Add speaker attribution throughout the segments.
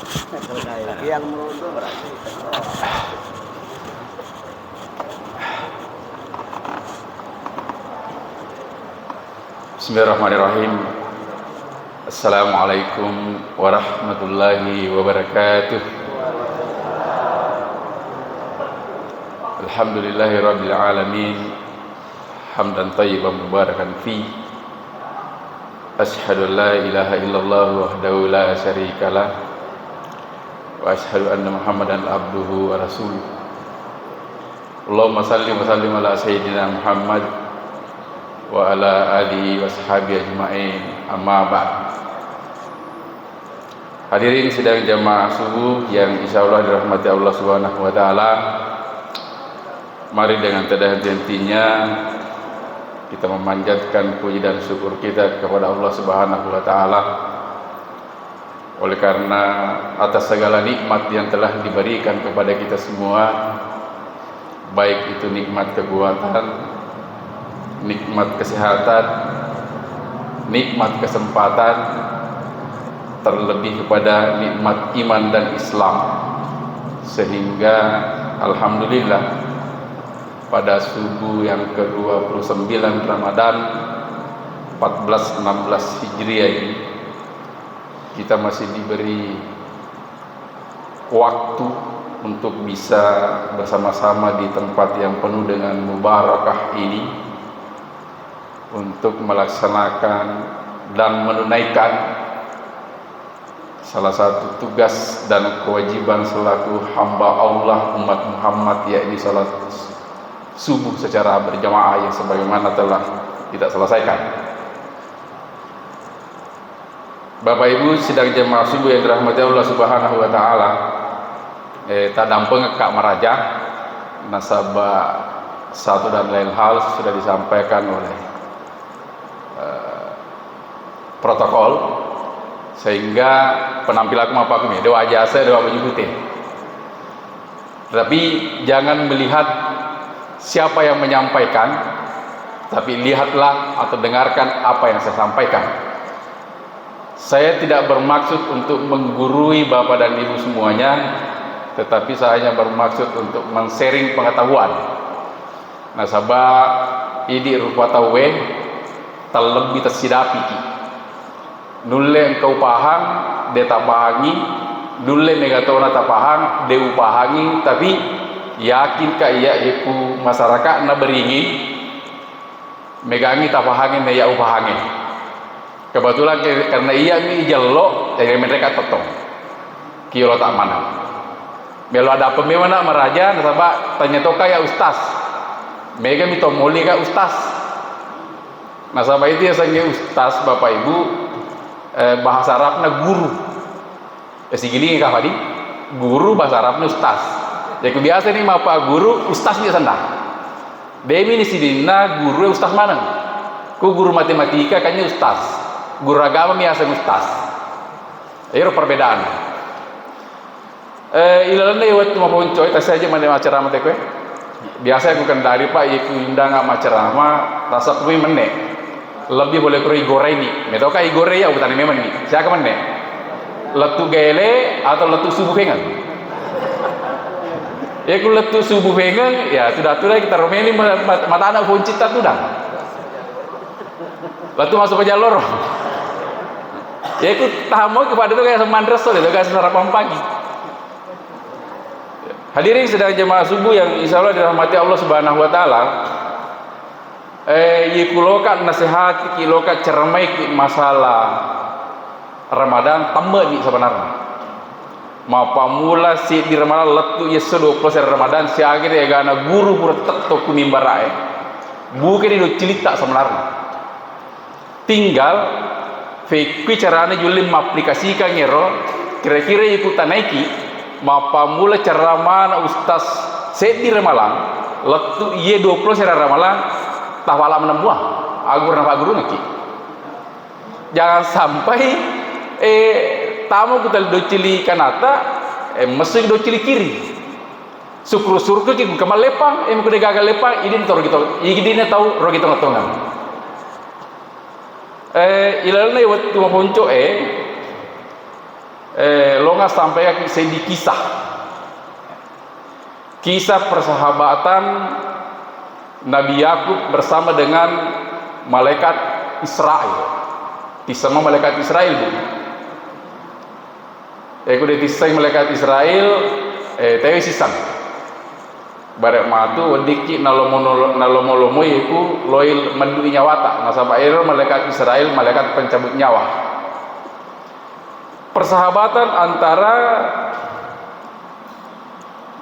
Speaker 1: Yang merunduk berarti.
Speaker 2: Bismillahirrahmanirrahim. Assalamualaikum warahmatullahi wabarakatuh. Alhamdulillahirabbil alamin. Hamdan thayyiban mubarakan fi. Asyhadu an la ilaha illallah wahdahu la syarikalah wa asyhadu anna Muhammadan abduhu wa rasuluh. Allahumma salli wa sallim ala sayyidina Muhammad wa ala alihi wa sahbihi ajma'in, amma ba'd. Hadirin sidang jamaah subuh yang insyaallah dirahmati Allah Subhanahu wa taala. Mari dengan tidak henti-hentinya kita memanjatkan puji dan syukur kita kepada Allah Subhanahu wa taala, oleh karena atas segala nikmat yang telah diberikan kepada kita semua, baik itu nikmat kekuatan, nikmat kesehatan, nikmat kesempatan, terlebih kepada nikmat iman dan Islam, sehingga alhamdulillah pada subuh yang ke-29 Ramadan 1416 Hijriah ini kita masih diberi waktu untuk bisa bersama-sama di tempat yang penuh dengan mubarakah ini untuk melaksanakan dan menunaikan salah satu tugas dan kewajiban selaku hamba Allah umat Muhammad, yakni salat subuh secara berjamaah yang sebagaimana telah kita selesaikan. Bapak Ibu sidang jamaah subuh yang dirahmati Allah Subhanahu wa taala, tadang pengekak meraja nasabah satu dan lain hal sudah disampaikan oleh protokol, sehingga penampilan apa kami doa jasa doa menyebutnya. Tapi jangan melihat siapa yang menyampaikan, tapi lihatlah atau dengarkan apa yang saya sampaikan. Saya tidak bermaksud untuk menggurui Bapak dan Ibu semuanya, tetapi saya hanya bermaksud untuk men-sharing pengetahuan. Nasabah ini rupa tawe terlebih tersidapi nulle engkau paham dia tak pahangi, nulle negatona tak paham dia upahangi, tapi yakin ka iya iku masyarakat na beringin megangi tak pahangi na iya upahangi. Kebetulan karena iya mi jello dari mereka totong kilo tak mana melo ada pemimana meraja nasabah tanya toka ya ustaz mega mi tomoli ka ustaz. Nasabah itu ya sange ustaz Bapak Ibu, bahasa Arabnya guru. Segini kah Fadi? Guru bahasa Arabnya ustaz. Ya kebiasa nih mapa guru ustaz dia sandang. Demi ni sidina guru ustaz mana? Ku guru matematika kayaknya ustaz. Guru agama biasa ustaz. Ayo perbedaan. Ilalanda waktu mau coy tas saja mana acara mate kowe. Biasa aku kendari Pak iku undang macerama rasa kuwi menek. Lebih boleh kuri goreng metau kai gore ya bukan memang ni siapa mana letu gele atau letu subuh pengen ya ku letu subuh pengen ya sudah kita romeli mata anak pun cita tuh dah letu masuk ke jalur ya ku tahamu kepada itu kayak semandres itu kayak sarapan pagi. Hadirin sedang jemaah subuh yang insyaallah dirahmati Allah Subhanahu wa taala. Yikulokat nasihat kilokat cermai masalah Ramadan tambah ni sebenarnya. Mapa mula si di Ramadan letu yeso 20 Ramadan si akhir ya gana guru pura tetap ku mimbarae. Bukan itu cerita sebenarnya. Tinggal fikri caranya julim aplikasikan ngero kira-kira ikutan naiki mapa mula ceramah ustaz set di Ramadan letu ye 20 Ramadan tawala menembuah agur nama guru ngaki. Jangan sampai tamu kita docili kanata mesin docili kiri Sukru-sukru ki kamal lepang, em kude gagal lepang, idin tor gitu. Idin tahu ro gitu ngotongan. Ilalna waktu maponco long longa sampai di kisah persahabatan Nabi Yakub bersama dengan malaikat Israel. Sama malaikat Israel bu. Aku ditisai malaikat Israel. Tewi sisang. Barek matu wadiki nalomo iku loil mandui nyawata. Nasaba air malaikat Israel malaikat pencabut nyawa. Persahabatan antara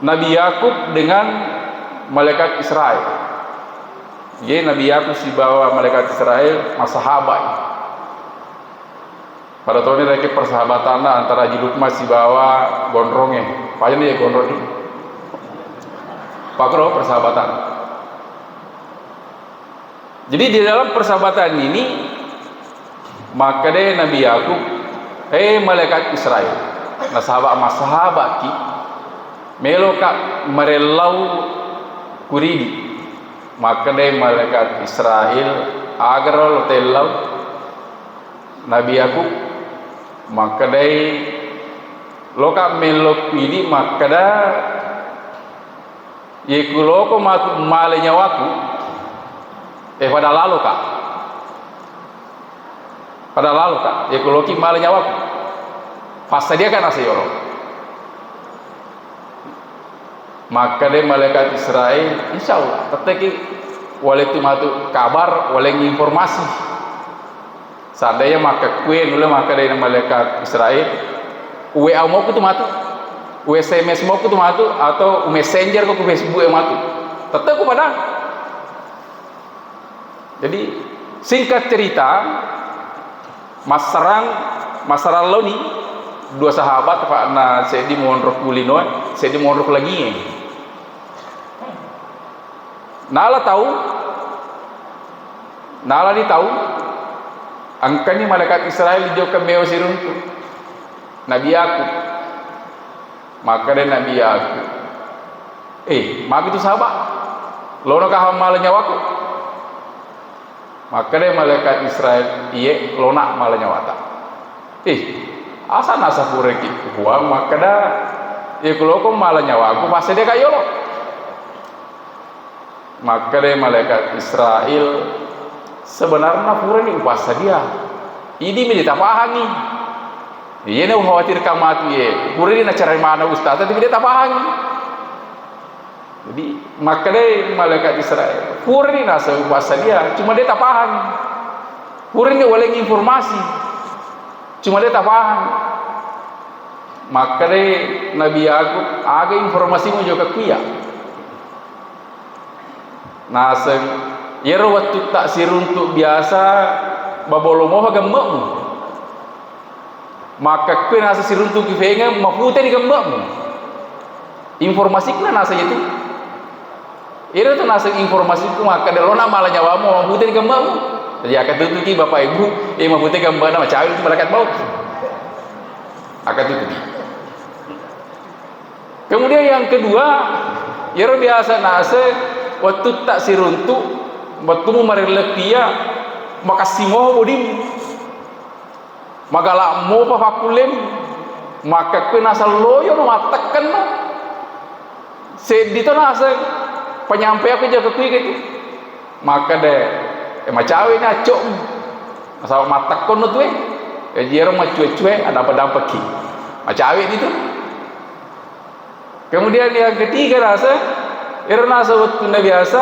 Speaker 2: Nabi Yakub dengan malaikat Israel. Ye Nabi Yakub si bawa malaikat Israel masahabat. Pada tahun ini lagi persahabatan antara Jilukma si bawa gondrongnya. Pajan dia gondrong ini. Pakro persahabatan. Jadi di dalam persahabatan ini maka deh Nabi Yakub, malaikat Israel. Nah sahabat ki melo kak merelau kuridi. Maka deh malaikat Israel agar lo telau Nabi Yakub maka deh lo kak melo kuridi maka dah yekulo ko matu malenya waku pada lalu kak yekulo ki malenya waku pasti dia kan asayoro. Maka deh malaikat Israel insyaallah teteki wale tu matu kabar wale informasi seandainya maka kue nula maka deh malaikat Israel WA mau tu matu SMS mau tu matu atau messenger ko Facebook yang matu tetep ku pada. Jadi singkat cerita masalah lo ni dua sahabat Pak na sedi monrok kulino sedi monrok lagi Nala tahu angkanya malaikat Israel di joka meo siruntu Nabi Yakub maka dan Nabi Yakub mak itu sahabat lono kahamal nyawaku maka dan malaikat Israel iye lona mal nyawata asa nasa pureki uang maka dah kalau kau mal nyawaku pasti dia kayo lo. Maka deh malaikat Israel sebenarnya pura ni upasa dia ini menjadi tapahangi iya nih khawatir kamatu ye pura ni nak cari mana ustaz tapi dia tapahangi. Jadi maka deh malaikat Israel pura ni nasa upasa dia cuma dia tapahangi pura ni oleh informasi cuma dia tapahangi. Maka deh Nabi Yakub aga informasi mo juga kuya naseng yero waktu tak siruntuk biasa babolomo gambakmu maka kue nasa siruntuk kifenga mafute di gambakmu informasi kena nasa itu yero tu nasa informasi ku maka delona malah nyawamu mafute di gambakmu jadi akan tutuki bapak ibu mafute gambak nama cawil itu malaikat maut akan tutuki. Kemudian yang kedua yero biasa nasa waktu tak siruntuk waktu mu marilepia makasimo bodim magala mo pa fakulem maka kena saloyo no matakan no sedito nasa penyampaian aku jaga kui gitu maka deh macawe na cok asal matakon no tuh jero macue-cue ada pada peki macawe itu. Kemudian yang ketiga rasa irna sawat na biasa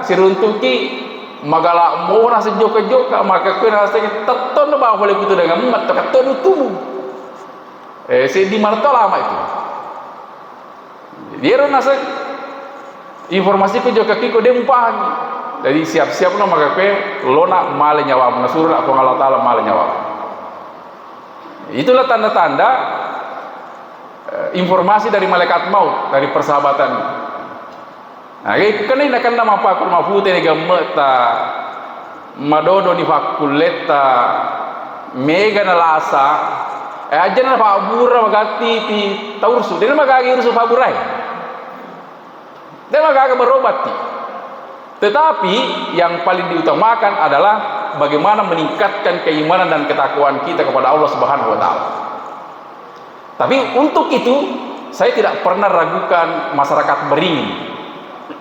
Speaker 2: siruntuki magala mo na sa joka maka ko na sa taton na ba boleh kutu dengan mat taton tumu di marto lama itu dia na sa informasi ko joka ki ko dempang jadi siap-siap na maka ko lona mal nyawa mo surah ko Allah taala mal nyawa. Itulah tanda-tanda informasi dari malaikat maut dari persahabatan. Nah, kena nak nama apa aku mafute ni gamata madodo ni fakuleta mega na lasa aja na fabura magati ti taursu dia magagi ursu faburai dia magaga berobati. Tetapi yang paling diutamakan adalah bagaimana meningkatkan keimanan dan ketakwaan kita kepada Allah Subhanahu wa taala. Tapi untuk itu saya tidak pernah ragukan masyarakat beringin.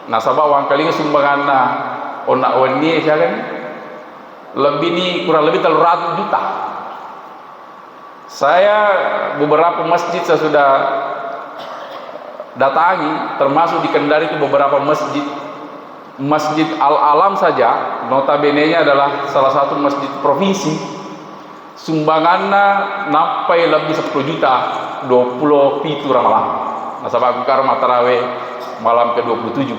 Speaker 2: Nah, sabab wang kalinga sumbangan onak oni kan lebih ni kurang lebih 300 juta. Saya beberapa masjid saya sudah datangi, termasuk di Kendari itu beberapa masjid. Masjid Al-Alam saja notabene-nya adalah salah satu masjid provinsi, sumbangannya sampai lebih 10 juta 20 pitu ramalan. Nah, sabab aku karo tarawih malam ke-27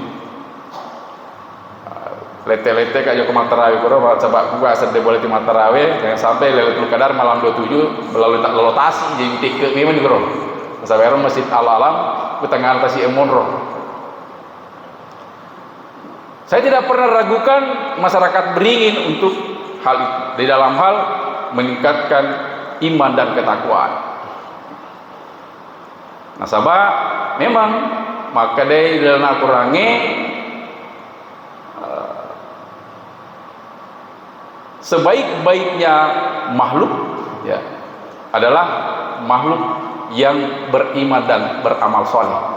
Speaker 2: lete-lete kayak ke tarawih karo sabab gua sedih boleh di tarawih jangan sampai Lailatul Qadar malam 27 melalui tak lelotasi jadi tiket memang di karo sabab masjid Al-Alam ke tengah tasi emonro. Saya tidak pernah ragukan masyarakat beringin untuk hal itu di dalam hal meningkatkan iman dan ketakwaan. Nah, sabab memang maka dari dalam Al-Qur'ani sebaik-baiknya makhluk ya adalah makhluk yang beriman dan beramal soleh.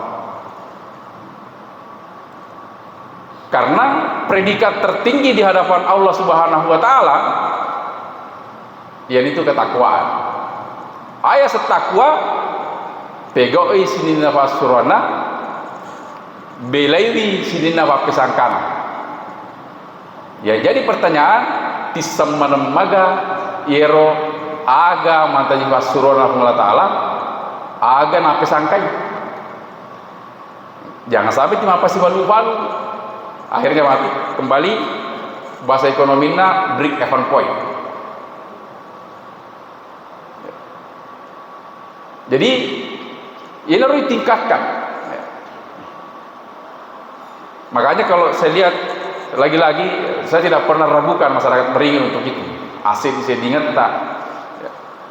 Speaker 2: Karena predikat tertinggi di hadapan Allah Subhanahu wa taala yaitu ketakwaan. Ayat setakwa pegoi sinina fasurana belairi sinina pesangkana. Ya, jadi pertanyaan tisammanamaga yero aga mantaji fasurana Allah taala aga na pesangkai. Jangan sampai cuma pasti balu-balu akhirnya mati. Kembali bahasa ekonominya break even point. Jadi ini harus ditingkatkan. Makanya kalau saya lihat lagi-lagi saya tidak pernah ragukan masyarakat beringin untuk itu. Asli saya ingat tak.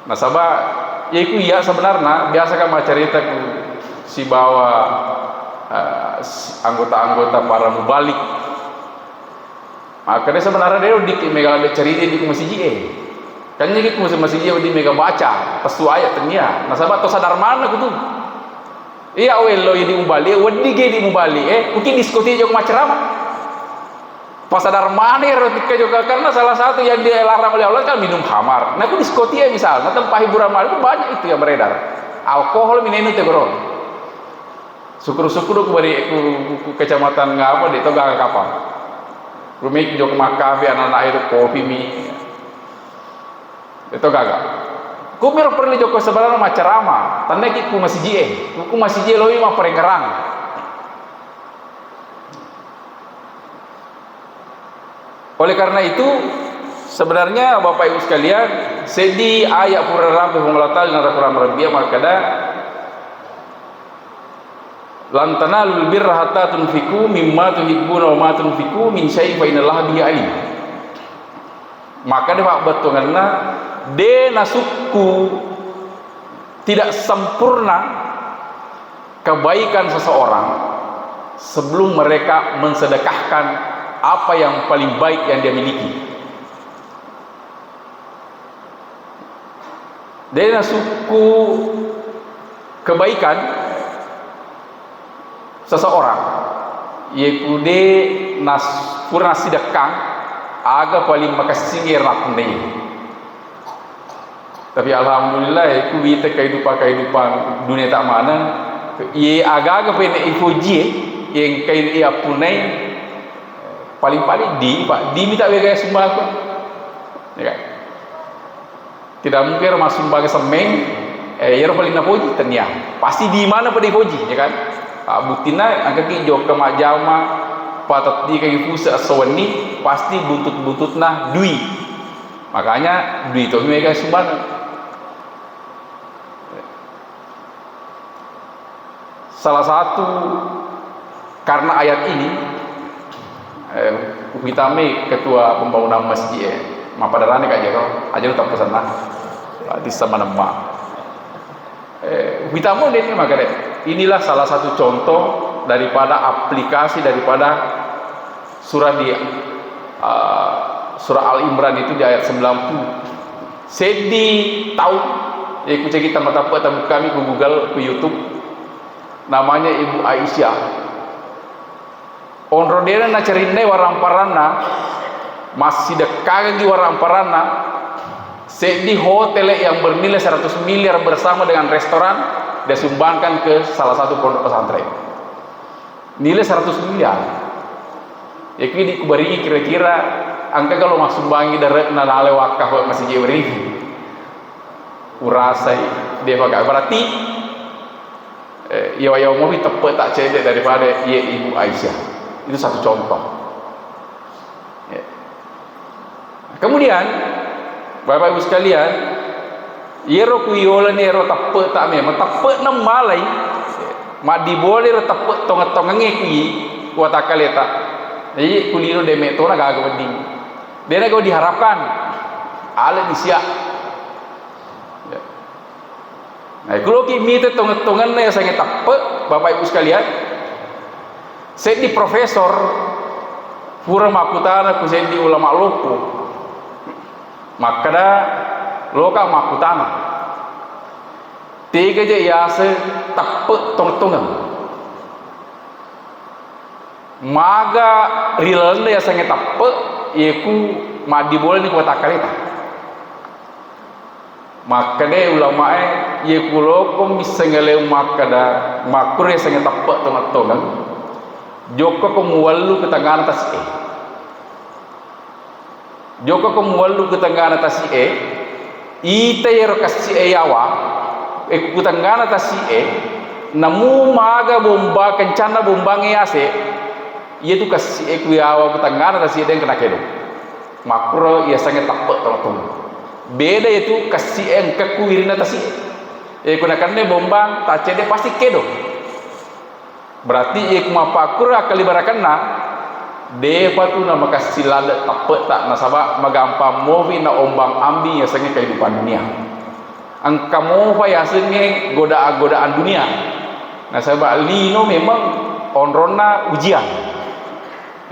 Speaker 2: Nah, sabab ya itu ya sebenarnya biasa kan cerita si bawa anggota-anggota para mubalik. Makanya sebenarnya dia udah mega cerita di masjid kan jadi masjid di mega baca pas tu ayat tanya. Nah, sahabat tu sadar mana gitu iya lo di mubali wadi di mubali mungkin diskusi juga macam pas sadar mana ketika juga karena salah satu yang dilarang oleh Allah kan minum khamar. Nah, aku diskusi misalnya tempat hiburan malam itu banyak itu yang beredar alkohol minum itu bro. Syukur-syukur aku beri kecamatan ngapa di Toga kapal. Rumik jok makafe anak-anak itu kopi mie. Itu gagak. Ku mir perlu joko sebenarnya macarama. Tanda ki ku masih jie. Ku masih jie loi mah perengerang. Oleh karena itu sebenarnya Bapak Ibu sekalian, sedi ayat pura rabbih mulatal dan Al-Qur'an rabbiyah makada lan tanalul birra hatta tunfiqu mimma tuhibbuna wa ma tunfiqu min syai'in fa innallaha bihi alim. Maka dia betul karena de nasuku tidak sempurna kebaikan seseorang sebelum mereka mensedekahkan apa yang paling baik yang dia miliki. De nasuku kebaikan seseorang yekude nas purna sidakang aga paling makasingir nakune. Tapi alhamdulillah aku kita kehidupan dunia tak mana ye aga pene ifoji yang kain ia punai paling di minta bega sumbang apa ya kan tidak mungkin masuk sebagai semen ya paling napoji tanya pasti di mana pada ifoji ya kan. Buktina angka ki jok ke majama patat di kaki pusat sawani pasti buntut-buntutna dui. Makanya dui itu mereka sumbang. Salah satu karena ayat ini Hitame ketua pembangunan masjid mapadarane kak jero aja tak pesan lah di sama nama Hitamo ini makanya inilah salah satu contoh daripada aplikasi daripada surah di surah Al Imran itu di ayat 90 sedi tahu ku cek kita mata tamu kami ku Google, ku YouTube, namanya Ibu Aisyah. Onrodena na cerinde waramparana masih dekat di waramparana di hotel yang bernilai 100 miliar bersama dengan restoran dia sumbangkan ke salah satu pondok pesantren. Nilai 100 miliar. Ya kini kubari kira-kira angka kalau masuk bangi dari nalale wakaf masih jebri. Urasai dia pakai berarti ya mau tepat tak cedek daripada ia Ibu Aisyah. Itu satu contoh. Ya. Kemudian Bapak Ibu sekalian, yero kuyola ni yero tepat tak memang tepat nam malai. Mak diboleh tepat tong-tongenge kui watakaleta. Jadi kulino demeto na gaga mending. Dia nak kau diharapkan alat disiap. Ya. Nah, kalau kimi itu tong-tongan yang sangat tepat, Bapak Ibu sekalian, saya di profesor pura makutana ku saya di ulama loko. Maka dah loka makutana. Tiga je yase tepat tong-tongan. Maga rilanda ya sangat tepat, iku madi boleh ni kota kalita. Maka deh ulama iku loko misengele maka dah makur ya sangat tepat tong-tongan. Joko kemualu ke tengah atas Joko kemualu ke tengah atas ite yero kasih yawa ku tengah atas namu maga bomba kencana bombangi ase yaitu kasih ku yawa ku tengah atas den kena kedo makro ia sangat tepat tong beda itu kasih engke ku wirina atas kuna kanne bomba tak cede pasti kedo berarti iku mapakur akali barakanna depa tu nama kasih lada tepat tak nasaba magampa movi na ombang ambi yang sangat kehidupan dunia angka mova ya senge godaan dunia nasaba lino memang onrona ujian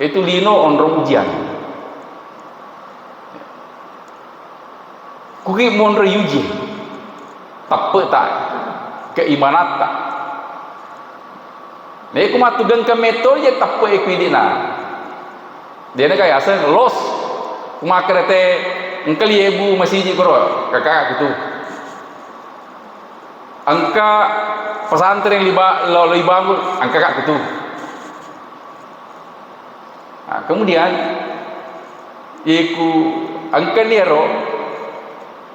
Speaker 2: itu lino onron ujian kuki monro yuji tepat tak keimanat tak nih aku matugan ke metode je tepat ekwidina dia nak kaya asal los kumakrete engkali ibu masih ji koro kakak gitu angka pesantren li bangun angka kakak gitu nah, kemudian iku angka nero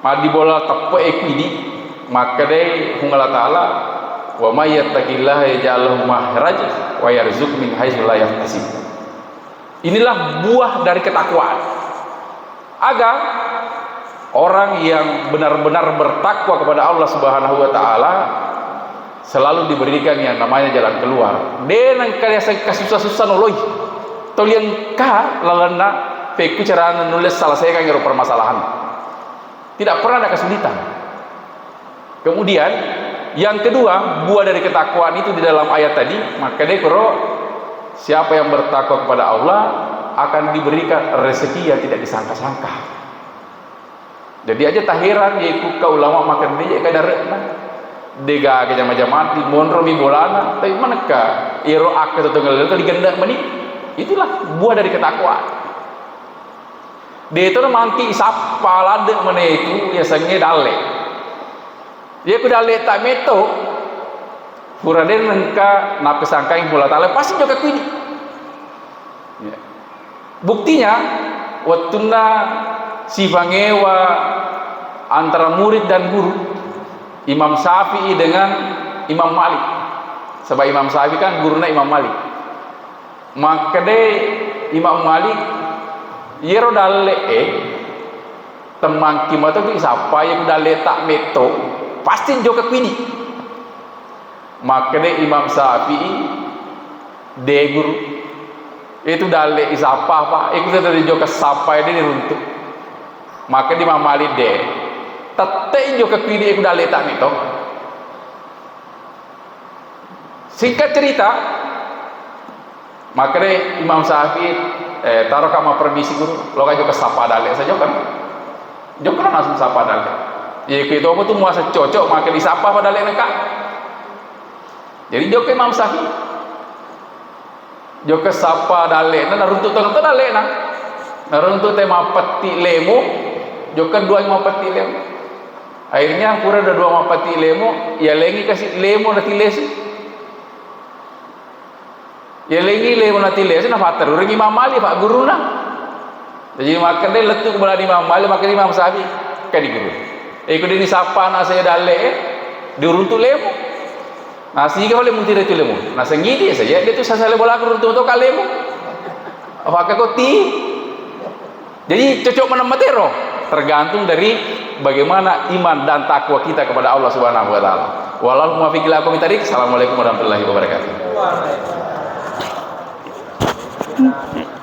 Speaker 2: madi bola tepat ekwidi maka deh Allah Taala wa may yattaqillaha yaj'al lahu makhraja wa yarzuqhu min haitsu la yahtasib. Inilah buah dari ketakwaan. Agar orang yang benar-benar bertakwa kepada Allah Subhanahu wa taala selalu diberikan yang namanya jalan keluar. Denang kalian kasusah-susah noloi. Tolian ka lalana peku cara nulis salah saya kan ngero permasalahan. Tidak pernah ada kesulitan. Kemudian yang kedua, buah dari ketakwaan itu di dalam ayat tadi, maka dekoro siapa yang bertakwa kepada Allah akan diberikan rezeki yang tidak disangka-sangka. Jadi aja tahiran yaitu ka ulama makan dia kadar dega ke jama-jama di monro mi bolana tapi manakah iro ak tetunggal itu digendak meni itulah buah dari ketakwaan. Dia itu mangki sapa lade mene itu ya sange dale. Dia kuda letak meto furaden nengka nape sangkai bola tale pasti juga kini ya. Buktinya waktuna si bangewa antara murid dan guru Imam Syafi'i dengan Imam Malik sebab Imam Syafi'i kan gurunya Imam Malik maka de Imam Malik yero dalle temang kimato ki siapa yang kuda letak meto pasti juga kini makanya Imam Syafi'i de guru itu dalek isapa apa itu dari juga sampai dia diruntuk maka di Imam Malik de tete juga kini itu dalek tak itu singkat cerita makanya Imam Syafi'i taruh kamu permisi guru lo kan juga sapa dalek saja kan juga langsung sapa dalek Ya itu apa tu muasa cocok makan disapa pada lek nak. Jadi dia ke Imam Syafi'i. Dia ke sapa dalek na runtuk tengah tu dalek na. Runtuk tema peti lemo, dia ke dua mapati lemo. Akhirnya pura ada dua mapati lemo, ya lengi kasih lemo na tiles. Ya lengi lemo na tiles na fatar. Urang Imam Ali Pak guru na. Jadi makan dia letuk kepada Imam Ali, makan Imam Syafi'i kan di guru. Ikut ini sapa nak saya dalek diruntuk lemo. Nasi ke boleh mutir itu lemo. Nasi ngidi saja dia tu sasale bola runtuk tu kalemo. Apa koti. Jadi cocok mana matero tergantung dari bagaimana iman dan takwa kita kepada Allah Subhanahu wa taala. Wallahu muwaffiq ila aqwamit thariq. Assalamualaikum warahmatullahi wabarakatuh.